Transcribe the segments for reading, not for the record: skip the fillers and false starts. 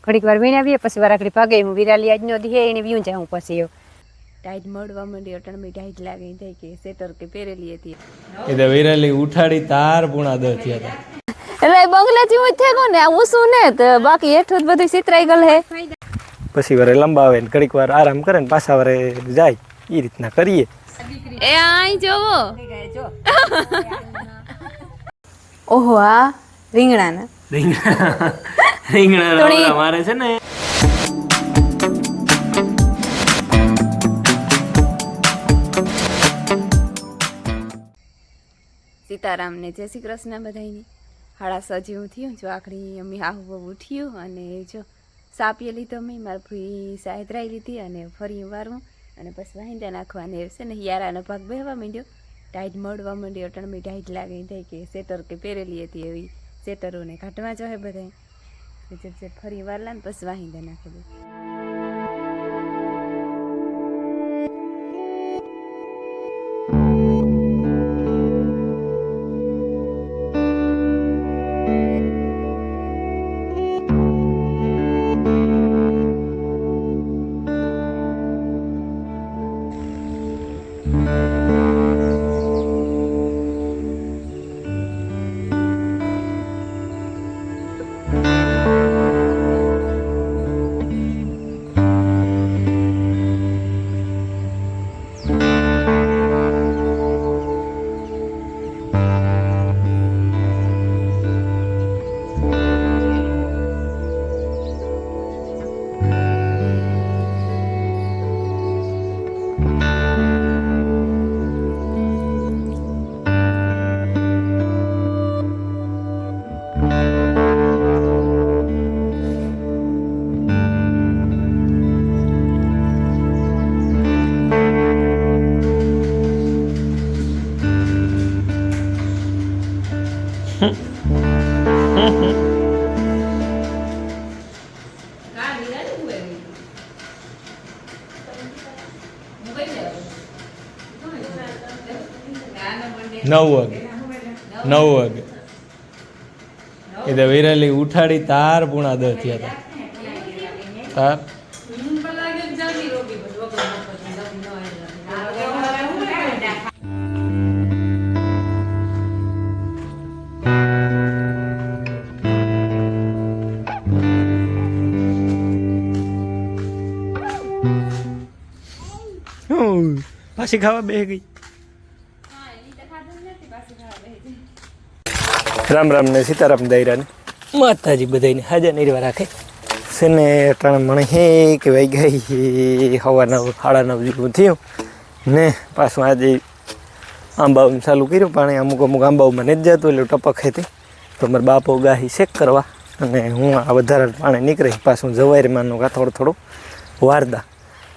ઘડીક વાર વીણ આવીએ પછી વારાઘડી ભાગે હું વિરાલી આજનો દી એને વીઉં જાઉં પછી ટાઈટ મળવા માંડી અટણમી ટાઈટ લાગે થઈ કે સેટર કે પહેરેલી હતી એ તો વિરાલી ઉઠાડી તાર પૂણા 10 થયા હતા એટલે બંગલા જેવું જ થયું ને હું શું ને તો બાકી હેઠું જ બધું સિતરાઈ ગયેલ હે પછી વારે લંબાવે ને ઘડીક વાર આરામ કરે ને પાછા વારે જાય એ રીતના કરીએ એ આઈ જોવો ઓહો આ રીંગણાના રીંગણા મારે છે ને સીતારામ ને જય શ્રી કૃષ્ણ બધાયની 6:30 જેવું થયું જો આખરી અમી હાહુ બહુ ઉઠ્યું અને જો સા પીએ લીધો મેં મારી ફૂઈ સાયદરાઈ લીધી અને ફરી વારવું અને પછી વાહિંદા નાખવાને છે ને હિયારાનો ભાગ બેહવા માંડ્યો ટાઈટ મળવા માંડ્યો અટણમી ટાઈટ લાગે થઈ કે સેટર કે પહેરેલી હતી એવી સેટરોને કાઢવા જોઈએ બધા ફરી વાર લાને પછી વાહિંદા નાખી દે નવ વાગે એ તો વિરાલી ઉઠાડી તાર પૂણા 10 થયા હતા તાર પાછી ખાવા બે ગઈ રામ રામ ને સીતારામ દાયરા ને માતાજી બધાને હાજર નિર્વા રાખે છે ને ટાણે મને હે કે વાઈ ગઈ હવાના 9:30 જેવું થયું ને પાછું આજે આંબાઓનું ચાલુ કર્યું પાણી અમુક આંબાઓમાં નથી જતું એટલે ટપક હતી તો મારા બાપો ગાહી શેક કરવા અને હું આ વધારે પાણી નીકળી પાછું જવારીમાંનું કાં થોડું વારદા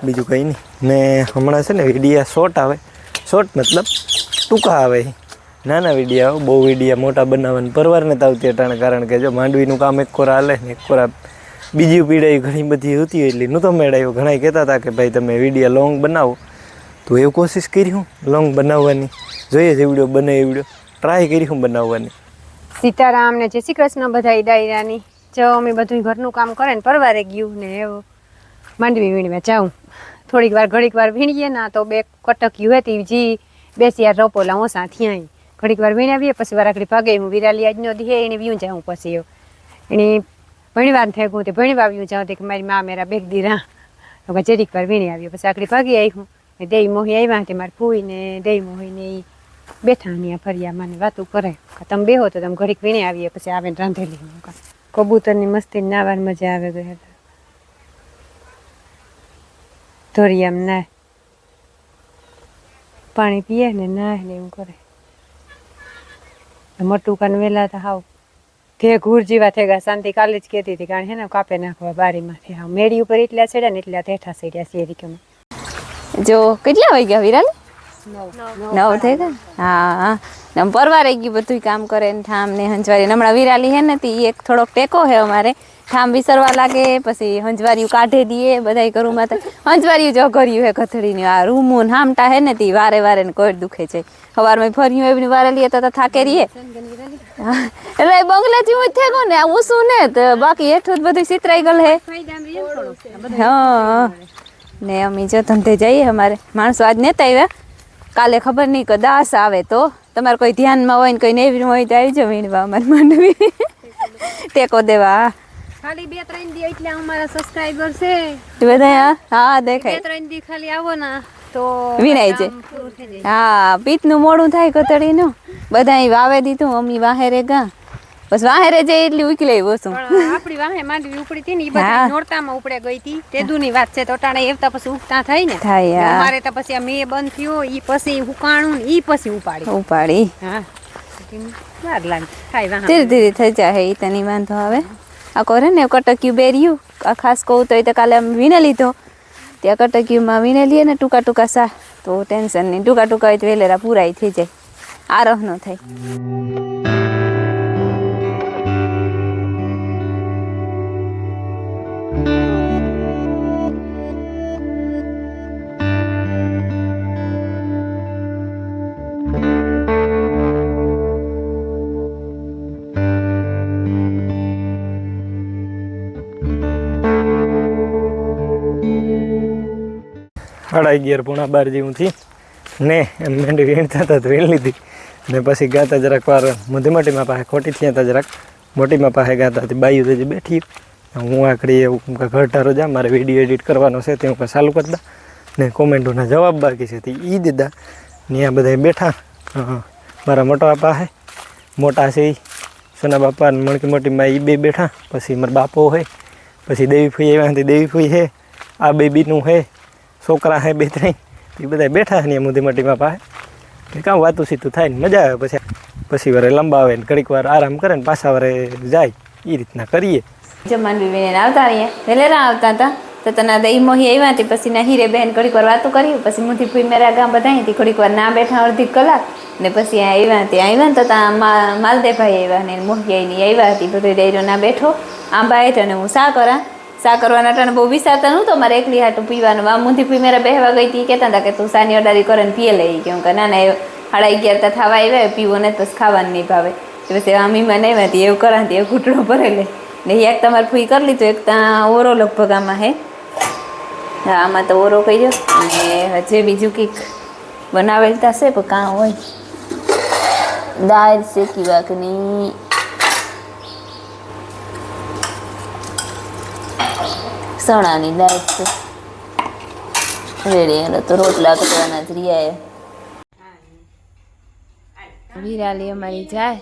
બીજું કંઈ નહીં ને હમણાં છે ને વિડીયા શોર્ટ આવે શોર્ટ મતલબ ટૂંકા આવે નાના વિડીયા બહુ વિડીયા મોટા બનાવવાની પરવારને આવતી અટાણે કારણ કે જો માંડવીનું કામ એક કોરા હાલે ને એક કોરા બીજી પીડાઈ ઘણી બધી હતી એટલે નહોતો મેળાયો ઘણા કહેતા હતા કે ભાઈ તમે વિડીયા લોંગ બનાવો તો એવું કોશિશ કરી હું લોંગ બનાવવાની જોઈએ જે વિડીયો બને એ વિડીયો ટ્રાય કરી હું બનાવવાની સીતારામ ને જય શ્રી કૃષ્ણ બધા દાયરાની જો અમે બધું ઘરનું કામ કરે ને પરવારે ગયું ને એવું માંડવી વીણવા જાઉં થોડીક વાર ઘડીક વાર વીણીએ ના તો બે કટક્યું હતી જી બેસી યાર રોપોલા ઓસા થયા ઘડીક વાર વીણાવીએ પછી વારાઘડી ભાગે હું વિરાલી આજનો દી એને વીઉં જાઉં પછી એની ભણીવાર થઈ ગયું તે ભણીવા આવ્યું જાઉં કે મારી મા મેરા બેગ દીરા જરીક વાર વીણી આવ્યો પછી આકડી ભાગી આવી હું દેઈ મોહી આવ્યા તે મારી ફૂઈ ને દેઈ મોહી ને એ બેઠા ત્યાં ફર્યા મને વાતું કરે તમે બેહો તો તમે ઘડીક વીણી આવીએ પછી આવે ને રાંધેલી કબૂતરની મસ્તી નાવાની મજા આવે ગયા ધોરિયામ ના પાણી પીએ ને નાય ને એવું કરે મોટું કાન વેલા તો હાવ ઘે ઘૂર જેવા થઈ ગયા શાંતિ કાલે જ કહેતી હતી કારણ હે ને કાપે નાખવા બારીમાંથી હાવ મેળી ઉપર એટલા ચડ્યા ને એટલા ઠેઠા ચડ્યા શેરીકમાં જો કેટલા વાગ્યા વિરાલ 9 થઈ ગયા હા પરવારે ગયું બધું કામ કરે ને ઠામ ને હંજવારી હમણાં વિરાલી હે ને એક થોડોક ટેકો હે અમારે ઠામ વિસરવા લાગે, પછી હંજવારિયું કાઢે દઈએ બધાય ઘરમાં. હંજવારિયું જો કર્યું હે કથળીની આ રૂમું હામટા હે ને તી વારે વારે ને કોઈ દુખે છે. સવારમાં ફર્યું એવી વારે લઈએ તો થાકે રહીએ. એટલે બંગલા જેવું જ થઈ ગયું ને હું શું ને તો બાકી હેઠું બધું સિતરાઈ ગયેલ હે. હા ને અમે જો ધંધે જઈએ, અમારે માણસો આજ નેતા આવ્યા, કાલે ખબર નહીં કે દાસ આવે તો તમારે કોઈ ધ્યાનમાં હોય ને કોઈ નેવી હોય તો આવી જાવ વીણવા અમારે માંડવી ટેકો દેવા. ખાલી 2-3 દી એટલે અમારા સબસ્ક્રાઇબર છે બધા. હા દેખાય 2-3 દી ખાલી આવો ને તો વિનાય છે. હા પીતનું મોડું થાય કતડીનું બધા વાવે દીધું, અમી વાહેરે ગા બસ વાહેરે જઈ એટલી ઉકલી વસું. આપણી વાહે માંડવી ઉપડી હતી ને ઈ બધી નોરતામાં ઉપડે ગઈ હતી તેદુની વાત છે. તો ટાણે એવતા પછી ઉગતા થઈ ને થાય અમારે તો પછી આ મે બંધ થયો ઈ પછી હુકાણું ઈ પછી ઉપાડી. હા વાર લાગે થાય વાહ ધીરે ધીરે થઈ જાય ઈ તની વાંધો આવે. આ કરે ને કટક્યું બેર્યું આ ખાસ કહું તો એ તો કાલે અમે વીણે લીધો, ત્યાં કટક્યુંમાં વીણે લઈએ ને ટૂંકા ટૂંકા સા તો ટેન્શન નહીં. ટૂંકા ટૂંકા હોય તો વેલેરા પૂરાઈ થઈ જાય, આરહ ન થાય. સાડા 11-12 જેવું થી ને એમ મેંડી વીણતા હતા તો વીણ લીધી ને પછી ગાતા જરાક વાર મધીમાટીમાં પાસે ખોટી થયા હતા, જરાક મોટીમાં પાસે ગાતા હતી. બાયું તો જે બેઠી હું આકડી એવું ઘર ટારો જા મારે વિડીયો એડિટ કરવાનો છે તે હું ચાલુ કરતા ને કોમેન્ટોના જવાબ બાકી છે તે એ દીધા ને આ બધા બેઠા. મારા મોટા પાસે મોટા છે એ સોના બાપા ને મણકી મોટીમાં એ બે બેઠા, પછી મારા બાપો હોય, પછી દેવી ફૂઈ આવ્યા હતી, દેવી ફૂઈ હે, આ બેબીનું હે, છોકરા હે 2-3 એ બધા બેઠા ને મધીમાટીમાં પાસે કે કામ વાતું સીતું થાય ને મજા આવે. પછી વારે લંબાવે ને ઘડીક વાર આરામ કરે ને પાછા વારે જાય, એ રીતના કરીએ. જમવાનું વિને આવતા રહીએ વેલેરા આવતા હતા તો તના દઈ મોહી આવ્યા હતી. પછી ના હીરે બહેન ઘડીક વાર વાતું કર્યું, પછી મુથી ફૂઈ મેરા ગામ બધા હતી ઘડીક વાર ના બેઠા અડધી કલાક ને પછી આવ્યા ને તો ત્યાં માલદેભાઈ આવ્યા ને મોહી આવ્યા હતી. બધું દઈરો ના બેઠો આંબા હેઠ અને હું સા કરવાના ટાણે બહુ વિચારતા નહોતો મારે એકલી હાટું પીવાનું. આ મુથી ફૂઈ મેરા બેહવા ગઈ હતી કહેતા હતા કે તું સાની અડારી કરે ને પીએ લઈ કેમ કે ના ના 11:30 થવા આવ્યા પીવો ને પછી ખાવાનું નહીં ભાવે. પછી અમીમાં નહીં હતી એવું કરાતી એવું ઘૂંટડો ભરેલે ને એક તમારે ફૂઈ કરી લીધું, એક ત્યાં ઓરો લગભગ આમાં હે. હા આમાં તો ઓરો કહી દો અને હજે બીજું કંઈક બનાવેલ થશે પણ કાં હોય દાળ શેકી વાકની સણાની દાળ છે રેડી. એટલે તો રોટલા કરવાના જ રહ્યા. વિરાલી અમારી જાય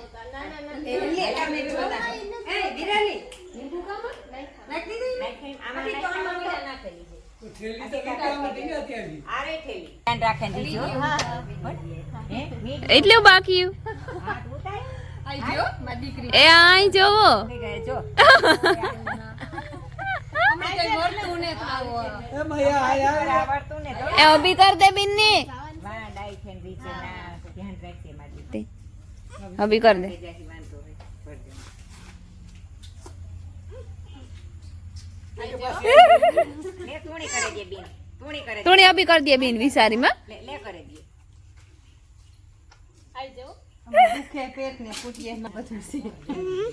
એટલું બાકી એ આઈ જોવો એ અભી કર દે બિન્ને અભી કર દે. તુણી અભી कर दिए बीन विसारी में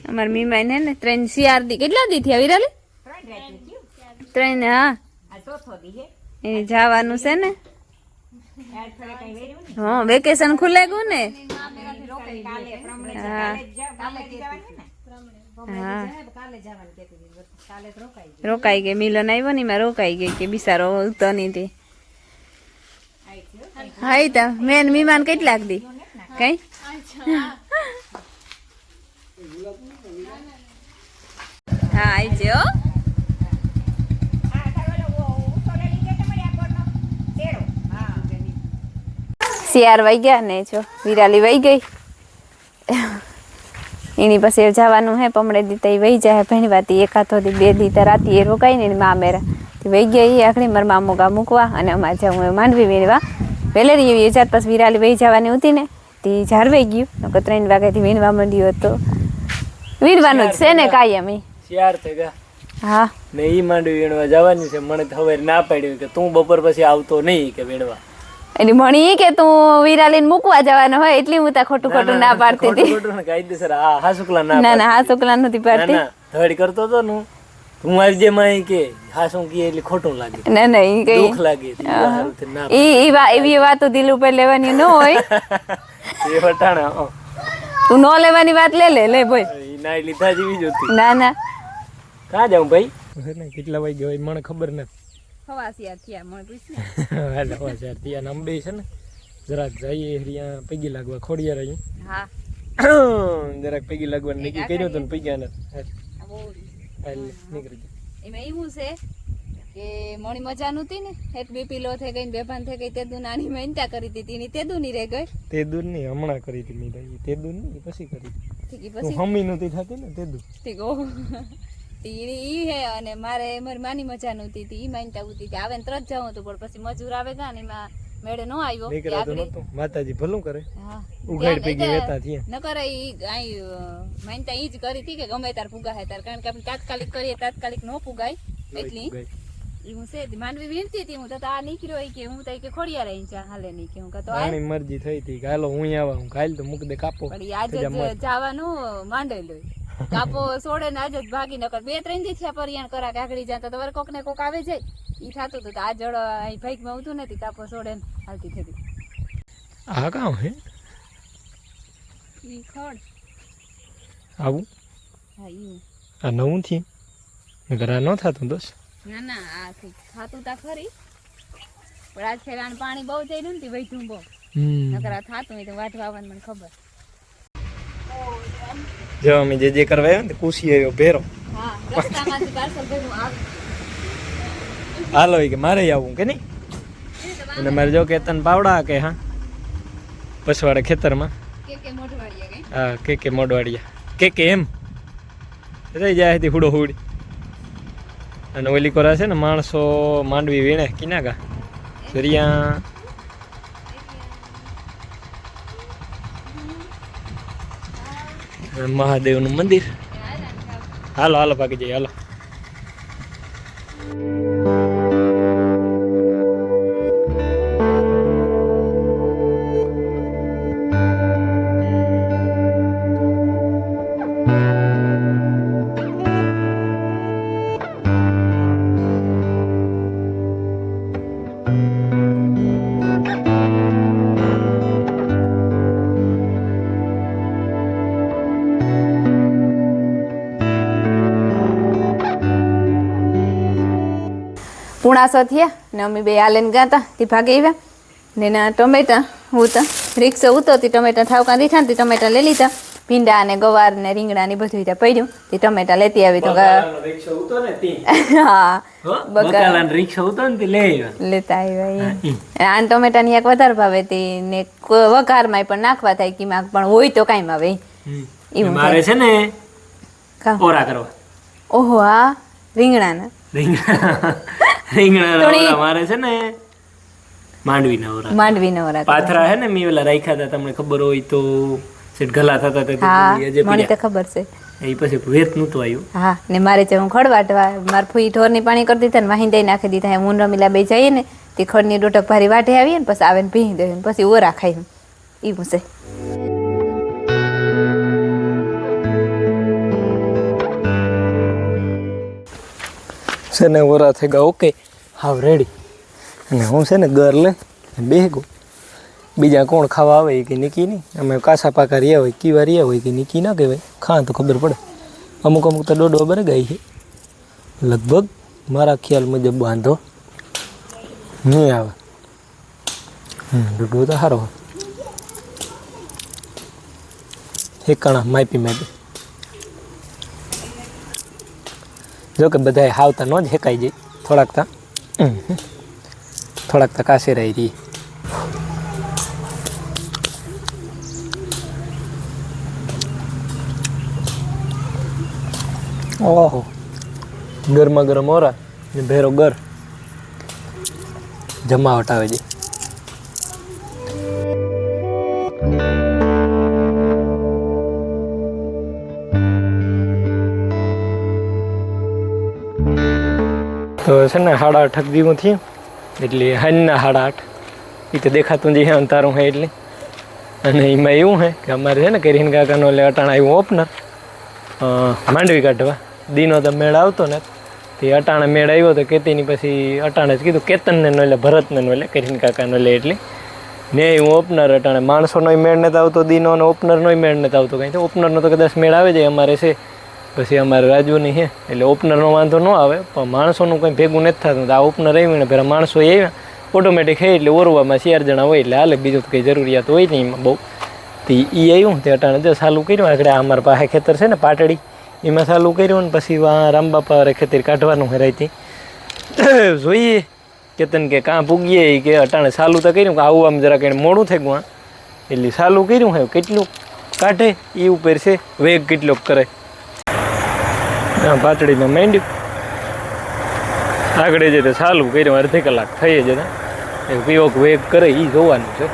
અમાર મીમાઈ ને 3 CR દી કેટલા દી થયા વિરાલી? 3 હા એ જવાનું છે ને. હા વેકેશન ખુલે ગયું ને. હા હા રોકાઈ ગઈ મિલન આવ્યો ને એમાં રોકાઈ ગઈ કે બિસારો ઉતો નહીં તે. હા તા મેન મીમાન કેટલાક દી કઈ હા આવી છે હો. CR વહી ગયા ને જો વિરાલી વહી ગઈ એની પછી જવાનું હે પમડે દીતા વહી જાય ભણવાતી એકાથોથી 2 દી રાતી એ રોકાઈ ને મા મેરા વહી ગયા એ આખડી મારા મામોગા મૂકવા અને અમારે જવું માંડવી વીણવા વેલેરી એવી એજાત પછી વિરાલી વહી જવાની હતી ને તે ઝારવાઈ ગયું નકર 3 વાગ્યાથી વીણવા માંડ્યું હતો. વીણવાનું જ છે ને કાયમ એ 4 થઈ ગયા હા ને ઈ માંડવી વીણવા જવાની છે. મને તો હવે ના પાડ્યું કે તું બપોર પછી આવતો નહીં કે વીણવા. એની મણી કે તું વિરાલીને મૂકવા જવાનો હોય એટલી હું તા ખોટું ખોટું ના પાડતી હતી. ખોટું ને કાયદેસર હા શુક્લા ના ના હા શુક્લા નથી ના પાડતી. ના ધડ કરતો તો નું તું આવી જે માં કે હા શું કે એટલે ખોટું લાગે, ના ઈ કઈ દુઃખ લાગે. ના એવી વાતો દિલ ઉપર લેવાની ન હોય. એ વટાણા તું ન લેવાની વાત લે ભાઈ. ઈ ના લીધા જેવી જ હતી. ના ક્યાં જાઉં ભાઈ? કેટલા વાગે હોય મને ખબર નથી. હવાસિયા થયા મને પૂછ્યું. હાલ હવાસિયા થયા. અંબે છે ને જરાક જઈએ હરિયા પૈકી લાગવા ખોડિયા રહી. હા જરાક પૈકી લાગવા નક્કી કર્યું હતું ને પૈકી નીકળી એમાં એવું છે કે મોણી મજા નહોતી ને એક બીપી લો થઈ ગઈ બેભાન થઈ ગઈ. તેદુ નાની મહેનતા કરી હતી એની તેદુ ની રહી ગઈ. તેદુ નહીં હમણાં કરી હતી મેં તેદુ નહીં પછી કરી. ઠીક પછી હમી નહોતી થતી ને તેદુ. ઠીક ઓહ ઈ હે અને મારી માની મજા નહોતી ઈ માનતા ઉતી હતી. આવે ને તરત જવું હતું પણ પછી મજૂર આવે ગયા ને એમાં મેળે નો આવ્યો. નીકળાતું નહોતું. માતાજી ભલું કરે. હા ઉઘાડ પૈકી વેતા થયા. ન કરે ઈ આઈ માનતા ઈ જ કરી હતી કે ગમે તાર પુગાય તાર, કારણ કે આપણે તાત્કાલિક કરીએ તાત્કાલિક નો પુગાય એટલી હું છે માંડવી વીણતી હતી. હું તો આ નીકળ્યો કે હું તો કે ખોડિયા રહી છે હાલે નહીં કે હું તો આની મરજી થઈ હતી કે હાલો હું આવા હું કાલ તો મૂક દે કાપો. પણ આજે જવાનું માંડેલો કાપો છોડે ને આજે જ ભાગી નકર 2-3 દી થયા પરિયાણ કરા કાગડી જાય તો તમારે કોક ને કોક આવે જાય ઈ થાતું હતું. આ જડ અહીં ભાઈકમાં આવતું નથી કાપો છોડે ને હાલતી થતી. આ કામ હે ઈ ખડ આવું હા ઈ આ નવું થી નકર આ ન થાતું દોસ્ત. ના આ થાતું તા ખરી પણ આજ ખેરાણ પાણી બહુ થઈ રહ્યું ને વૈધું બહુ નકર આ થાતું હોય તો વાટવા આવવાનું મને ખબર. જો અમે જે કરવા આવ્યો ને કુશી આવ્યો ભેરો. હા રસ્તામાંથી પાર્સલ ભેરું આવે. હાલો કે મારે આવું કે નહીં. અને મારે જો કેતન પાવડા કે હા પછવાડે ખેતરમાં કે મોઢવાડિયા કે હા કે મોડવાડિયા કે એમ રહી જાય હતી હુડો હુડી. અને ઓલી કોરા છે ને માણસો માંડવી વીણે કિના ગા સરિયા મહાદેવનું મંદિર. હાલો હાલો પાકી જઈએ હાલો. પૂણાસો થયા ને અમે બે આલેન ગાતા તે ભાગે આવ્યા ને એના ટમેટા હું તો રિક્ષા ઉતરતી ટમેટા ઠાવકા દીઠા ને ટમેટા લઈ લીધા. ભીંડા ને ગવાર ને રીંગણા ને બધું ત્યાં પડ્યું તે ટમેટા લેતી આવી તો હા બકાલાન રિક્ષા ઉતો ને લે લેતા આવ્યા. આન ટમેટા ની એક વધારે ભાવે તે ને વઘારમાં પણ નાખવા થાય કિમાક પણ હોય તો કાંઈ આવે એવું મારે છે ને ઓરા કરવા. ઓહો હા રીંગણાના રીંગણા મારે છે ને માંડવીના ઓરા પાથરા હે ને મેં ઓલા રાખ્યા હતા તમને ખબર હોય તો સેટ ગલા થતા હા મને તો ખબર છે. એ પછી વેત નતું આવ્યું. હા ને મારે હું ખડવાટવા માર ફૂઈ ઢોરની પાણી કરી દીધા ને વાહિંદાઈ નાખી દીધા. હું રમીલા બે જઈએ ને તે ખડની ડોટક ભારી વાટે આવીએ ને પછી આવે ને ભીંગ દે પછી ઓરા ખાઈ એવું છે. છે ને ઓરા થઈ ગયા ઓકે હાવ રેડી. અને હું છે ને ઘર લે બેગો બીજા કોણ ખાવા આવે કે નીકી નહીં. અમે કાસા પાકા રહ્યા હોય કીવા રહ્યા હોય કે નીકી ના કહેવાય ખા તો ખબર પડે. અમુક અમુક તો દોડવા બરે ગઈ છે લગભગ મારા ખ્યાલ મુજબ બાંધો નહીં આવે. દોડવો તો સારો હેકાણા માપી જો કે બધા હાવતા ન જ હેકાઈ જાય થોડાક તા કાશે રહી રહી. ઓહો ગરમા ગરમ ઓરા ને ભેરો ગર જમાવટ આવે છે. તો છે ને 8:30 જેવું થયું એટલે હાંજના 8:30 એ તો દેખાતું જે અંધારું હે એટલે. અને એમાં એવું હે કે અમારે છે ને કરીન કાકાનો એટલે અટાણા આવ્યું ઓપનર માંડવી કાઢવા. દીનો તો મેળ આવતો ને તે અટાણે મેળ આવ્યો તો કેતીની પછી અટાણે જ કીધું કેતનને નો એટલે ભરતને નો એટલે કરીન કાકાનો એટલે એટલે ને હું ઓપનર અટાણે માણસોનો મેળ નથી આવતો દીનો અને ઓપનરનો મેળ નથી આવતો કાંઈ તો ઓપનરનો તો કદાચ મેળ આવે જાય અમારે છે. પછી અમારે રાજુની છે એટલે ઓપનરનો વાંધો ન આવે પણ માણસોનું કંઈ ભેગું નથી થતું. તો આ ઓપનર આવીને પહેલાં માણસો આવ્યા ઓટોમેટિક હે એટલે ઓરવામાં 4 જણા હોય એટલે હાલે બીજું તો કંઈ જરૂરિયાત હોય નહીં એમાં બહુ. તો એ આવ્યું તે અટાણે જો ચાલુ કર્યું આગળ અમારા પાસે ખેતર છે ને પાટડી એમાં ચાલુ કર્યું ને પછી રામબાપા વાળે ખેતર કાઢવાનું હેરાયથી જોઈએ કેતન કે કાં પૂગીએ કે અટાણે ચાલુ તો કર્યું કે આવું આમ જરાક એને મોડું થઈ ગયું એટલે ચાલુ કર્યું હે કેટલું કાઢે એ ઉપર છે વેગ કેટલોક કરે પાટડીમાં માંડ્યું આગળ જે તો ચાલુ કર્યું અડધી કલાક થઈ જ પીવો વેગ કરે એ જોવાનું છે.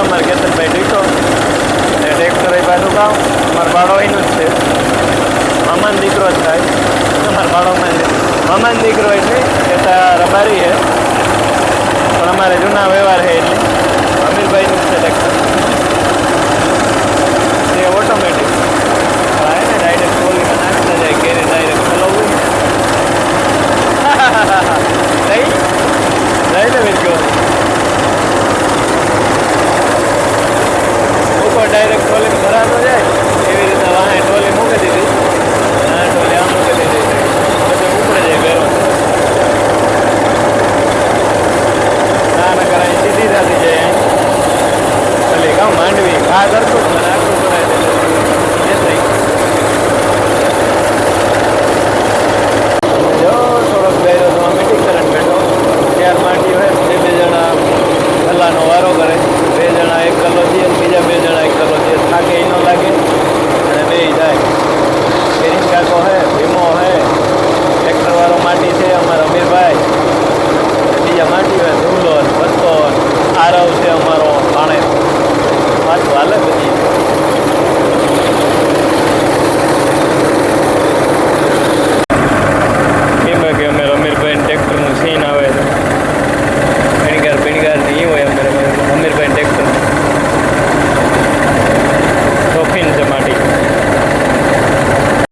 અમારે કેતનભાઈ ડીટો ને ટ્રેક્ટર એ પાછું ગામ અમારા બાળો એનું જ છે. મામાનો દીકરો જ થાય અમારા બાળોમાં મામાનો દીકરો એટલે કહેતા રબારી છે પણ અમારે જૂના વ્યવહાર છે એટલે અમીરભાઈનું જ છે ટ્રેક્ટર.